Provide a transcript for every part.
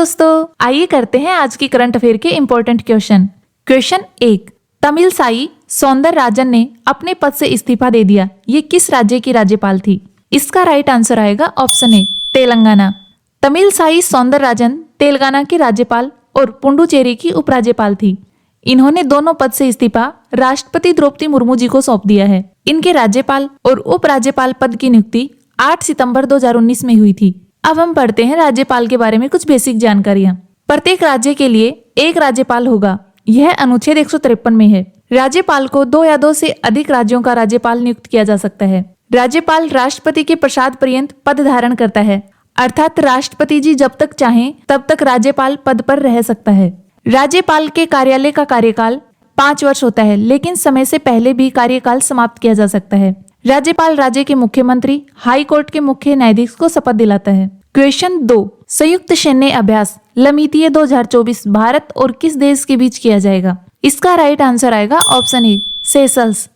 दोस्तों, आइए करते हैं आज की करंट अफेयर के important question. Question 1, Tamilisai Soundararajan ने अपने पद से इस्तीफा दे दिया। ये किस राज्य की राज्यपाल थी? इसका राइट आंसर आएगा ऑप्शन ए, तेलंगाना। तमिलसाई सौंदरराजन तेलंगाना की राज्यपाल और पुडुचेरी की उपराज्यपाल थी। इन्होंने दोनों पद से इस्तीफा राष्ट्रपति द्रौपदी मुर्मू जी को सौंप दिया है। इनके राज्यपाल और उपराज्यपाल पद की नियुक्ति 8 सितंबर 2019 में हुई थी। अब हम पढ़ते हैं राज्यपाल के बारे में कुछ बेसिक जानकारियां। प्रत्येक राज्य के लिए एक राज्यपाल होगा। यह अनुच्छेद 153 में है। राज्यपाल को 2 या 2 से अधिक राज्यों का राज्यपाल नियुक्त किया जा सकता है। राज्यपाल राष्ट्रपति के प्रसाद पर्यंत पद धारण करता है, अर्थात राष्ट्रपति जी जब तक चाहें तब तक राज्यपाल पद पर रह सकता है। राज्यपाल के कार्यालय का कार्यकाल 5 वर्ष होता है, लेकिन समय से पहले भी कार्यकाल समाप्त किया जा सकता है। राज्यपाल राज्य के मुख्यमंत्री, हाई कोर्ट के मुख्य न्यायाधीश को शपथ दिलाता है। क्वेश्चन 2, संयुक्त सैन्य अभ्यास लमीतीय 2024 भारत और किस देश के बीच किया जाएगा? इसका राइट आंसर आएगा ऑप्शन ए, सेशल्स।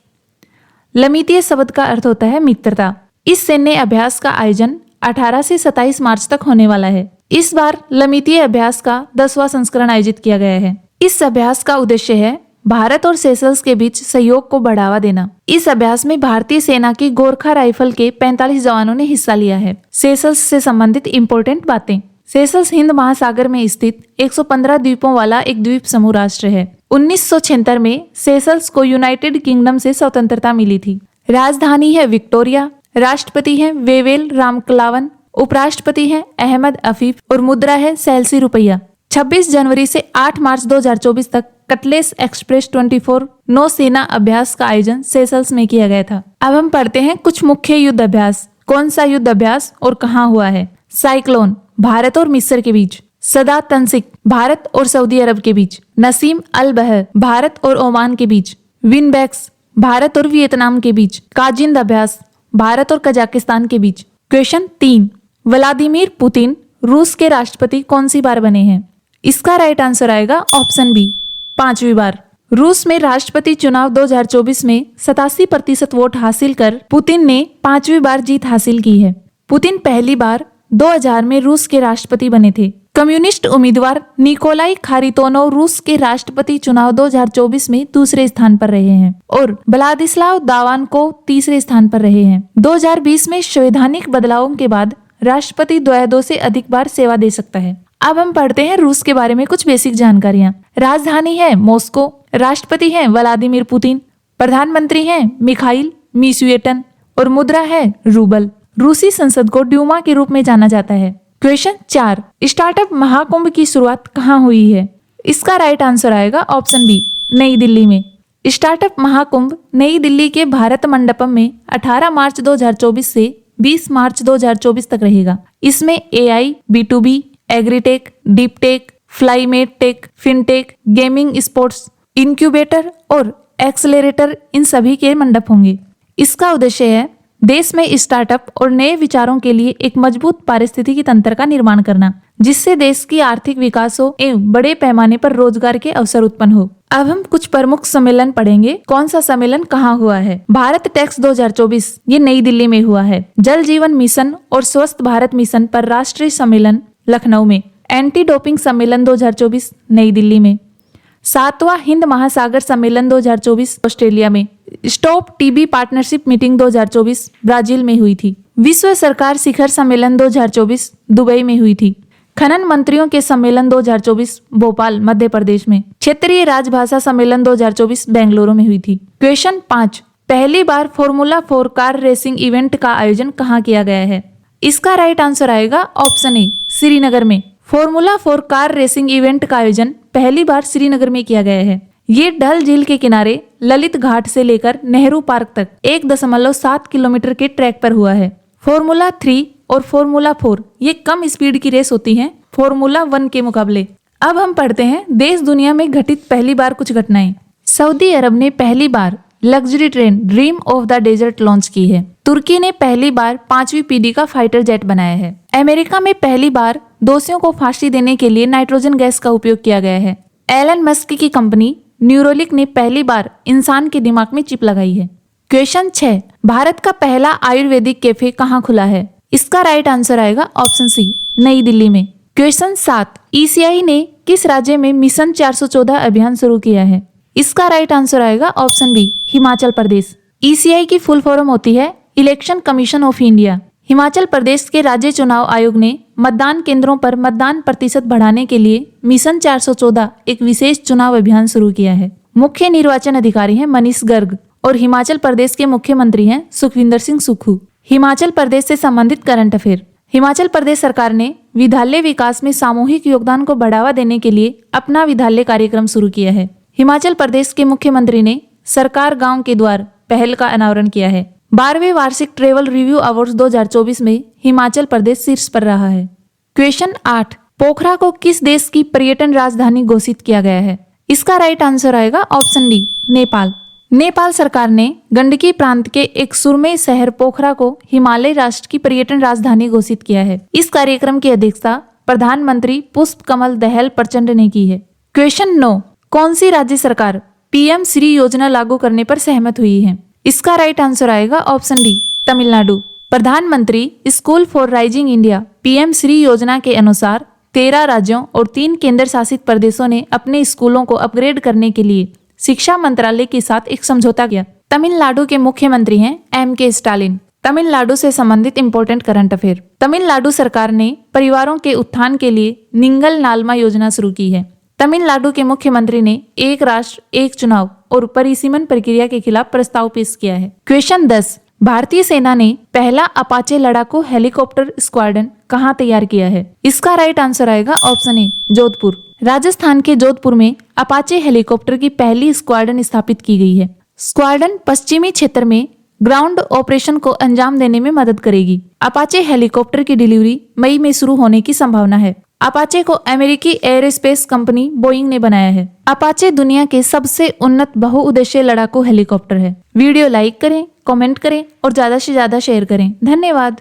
लमीतीय शब्द का अर्थ होता है मित्रता। इस सैन्य अभ्यास का आयोजन 18 से 27 मार्च तक होने वाला है। इस बार लमीतीय अभ्यास का 10वां संस्करण आयोजित किया गया है। इस अभ्यास का उद्देश्य है भारत और सेशल्स के बीच सहयोग को बढ़ावा देना। इस अभ्यास में भारतीय सेना की गोरखा राइफल के 45 जवानों ने हिस्सा लिया है। सेशल्स से संबंधित इम्पोर्टेंट बातें। सेशल्स हिंद महासागर में स्थित 115 द्वीपों वाला एक द्वीप समूह राष्ट्र है। 1976 में सेशल्स को यूनाइटेड किंगडम से स्वतंत्रता मिली थी। राजधानी है विक्टोरिया। राष्ट्रपति है वेवेल रामकलावन। उपराष्ट्रपति है अहमद अफीफ और मुद्रा है सेल्सी रुपया। 26 जनवरी से 8 मार्च 2024 तक कटलेस एक्सप्रेस 24 नौसेना अभ्यास का आयोजन सेशल्स में किया गया था। अब हम पढ़ते हैं कुछ मुख्य युद्ध अभ्यास। कौन सा युद्ध अभ्यास और कहाँ हुआ है? साइक्लोन भारत और मिस्र के बीच। सदा तंसिक भारत और सऊदी अरब के बीच। नसीम अल बहर भारत और ओमान के बीच। विनबैक्स भारत और वियतनाम के बीच। काजिंद अभ्यास भारत और कजाकिस्तान के बीच। क्वेश्चन 3, व्लादिमीर पुतिन रूस के राष्ट्रपति कौन सी बार बने हैं? इसका राइट आंसर आएगा ऑप्शन बी, 5वीं बार। रूस में राष्ट्रपति चुनाव 2024 में 87% वोट हासिल कर पुतिन ने 5वीं बार जीत हासिल की है। पुतिन पहली बार 2000 में रूस के राष्ट्रपति बने थे। कम्युनिस्ट उम्मीदवार निकोलाई खारितोनोव रूस के राष्ट्रपति चुनाव 2024 में दूसरे स्थान पर रहे हैं और व्लादिस्लाव दावानकोव तीसरे स्थान पर रहे हैं। 2020 में संवैधानिक बदलावों के बाद राष्ट्रपति 2 से अधिक बार सेवा दे सकता है। अब हम पढ़ते हैं रूस के बारे में कुछ बेसिक जानकारियां। राजधानी है मॉस्को। राष्ट्रपति हैं व्लादिमीर पुतिन। प्रधानमंत्री हैं मिखाइल मिशुएटन और मुद्रा है रूबल। रूसी संसद को ड्यूमा के रूप में जाना जाता है। क्वेश्चन 4, स्टार्टअप महाकुंभ की शुरुआत कहाँ हुई है? इसका राइट आंसर आएगा ऑप्शन बी, नई दिल्ली में। स्टार्टअप महाकुंभ नई दिल्ली के भारत मंडपम में 18 मार्च 2024 से 20 मार्च 2024 तक रहेगा। इसमें AI, B2B, agritech, deep tech, फ्लाईमेट tech, fintech, gaming, sports, incubator और एक्सेलरेटर इन सभी के मंडप होंगे। इसका उद्देश्य है देश में स्टार्टअप और नए विचारों के लिए एक मजबूत पारिस्थितिकी तंत्र का निर्माण करना, जिससे देश की आर्थिक विकास हो एवं बड़े पैमाने पर रोजगार के अवसर उत्पन्न हो। अब हम कुछ प्रमुख सम्मेलन पढ़ेंगे। कौन सा सम्मेलन कहाँ हुआ है? भारत टेक्स 2024 ये नई दिल्ली में हुआ है। जल जीवन मिशन और स्वस्थ भारत मिशन पर राष्ट्रीय सम्मेलन लखनऊ में। एंटी डोपिंग सम्मेलन 2024 नई दिल्ली में। 7वां हिंद महासागर सम्मेलन 2024 ऑस्ट्रेलिया में। Stop TB partnership meeting 2024 Brazil में हुई थी। विश्व सरकार शिखर सम्मेलन 2024 दुबई में हुई थी। खनन मंत्रियों के सम्मेलन 2024 भोपाल मध्य प्रदेश में। क्षेत्रीय राजभाषा सम्मेलन 2024 बेंगलुरु में हुई थी। क्वेश्चन 5, पहली बार फॉर्मूला 4 कार रेसिंग इवेंट का आयोजन कहाँ किया गया है? इसका राइट आंसर आएगा ऑप्शन ए, श्रीनगर में। फॉर्मूला 4 कार रेसिंग इवेंट का आयोजन पहली बार श्रीनगर में किया गया है। ये डल झील के किनारे ललित घाट से लेकर नेहरू पार्क तक 1.7 किलोमीटर के ट्रैक पर हुआ है। फॉर्मूला 3 और फॉर्मूला 4 ये कम स्पीड की रेस होती हैं फॉर्मूला 1 के मुकाबले। अब हम पढ़ते हैं देश दुनिया में घटित पहली बार कुछ घटनाएं। सऊदी अरब ने पहली बार luxury train Dream of the Desert launch की है। तुर्की ने पहली बार 5वीं पीढ़ी का फाइटर जेट बनाया है। अमेरिका में पहली बार दोषियों को फांसी देने के लिए नाइट्रोजन गैस का उपयोग किया गया है। एलन मस्क की कंपनी न्यूरोलिक ने पहली बार इंसान के दिमाग में चिप लगाई है। क्वेश्चन 6, भारत का पहला आयुर्वेदिक कैफे कहाँ खुला है? इसका राइट आंसर आएगा ऑप्शन सी, नई दिल्ली में। क्वेश्चन 7, ईसीआई ने किस राज्य में मिशन 414 अभियान शुरू किया है? इसका राइट आंसर आएगा option B, Himachal Pradesh. ECI की फुल फॉर्म होती है Election Commission of India. Himachal Pradesh के राज्य चुनाव आयोग ने मतदान केंद्रों पर मतदान प्रतिशत बढ़ाने के लिए मिशन 414 एक विशेष चुनाव अभियान शुरू किया है। मुख्य निर्वाचन अधिकारी हैं मनीष गर्ग और हिमाचल प्रदेश के मुख्यमंत्री हैं सुखविंदर सिंह सुक्खू। हिमाचल प्रदेश से संबंधित करंट अफेयर। हिमाचल प्रदेश सरकार ने विद्यालय विकास में सामूहिक योगदान को बढ़ावा देने के लिए अपना विद्यालय कार्यक्रम शुरू किया है। हिमाचल प्रदेश के मुख्यमंत्री ने सरकार गांव के द्वार पहल का अनावरण किया है। 12वें वार्षिक ट्रेवल रिव्यू अवार्ड्स 2024 में हिमाचल प्रदेश शीर्ष पर रहा है। क्वेश्चन 8, पोखरा को किस देश की पर्यटन राजधानी घोषित किया गया है? इसका राइट आंसर आएगा ऑप्शन डी, नेपाल। नेपाल सरकार ने गंडकी प्रांत के एक सुरमई शहर पोखरा को हिमालय राष्ट्र की पर्यटन राजधानी घोषित किया है। इस कार्यक्रम की अध्यक्षता प्रधानमंत्री पुष्प कमल दहल प्रचंड ने की है। क्वेश्चन 9, कौन सी राज्य सरकार पीएम श्री योजना लागू करने पर सहमत हुई है? इसका राइट आंसर आएगा ऑप्शन डी, तमिलनाडु। प्रधानमंत्री school for rising India PM Shri योजना के अनुसार 13 राज्यों और 3 केंद्र शासित प्रदेशों ने अपने स्कूलों को अपग्रेड करने के लिए शिक्षा मंत्रालय के साथ एक समझौता किया। तमिलनाडु के मुख्यमंत्री हैं M.K. स्टालिन। तमिलनाडु से संबंधित इंपॉर्टेंट करंट अफेयर। तमिलनाडु सरकार ने परिवारों के उत्थान के लिए निंगल नालमा योजना शुरू की है। तमिलनाडु के मुख्यमंत्री ने एक राष्ट्र एक चुनाव और परिसीमन प्रक्रिया के खिलाफ प्रस्ताव पेश किया है। क्वेश्चन 10, भारतीय सेना ने पहला अपाचे लड़ाकू हेलीकॉप्टर स्क्वाड्रन कहां तैयार किया है? इसका राइट आंसर आएगा ऑप्शन ए, जोधपुर। राजस्थान के जोधपुर में अपाचे हेलीकॉप्टर की पहली स्क्वाड्रन स्थापित की गई है। स्क्वाड्रन पश्चिमी क्षेत्र में ग्राउंड ऑपरेशन को अंजाम देने में मदद करेगी। अपाचे हेलीकॉप्टर की डिलीवरी मई में शुरू होने की संभावना है। अपाचे को अमेरिकी एयरोस्पेस कंपनी बोइंग ने बनाया है। अपाचे दुनिया के सबसे उन्नत बहुउद्देशीय लड़ाकू हेलीकॉप्टर है। वीडियो लाइक करें, कमेंट करें और ज्यादा से ज्यादा शेयर करें। धन्यवाद।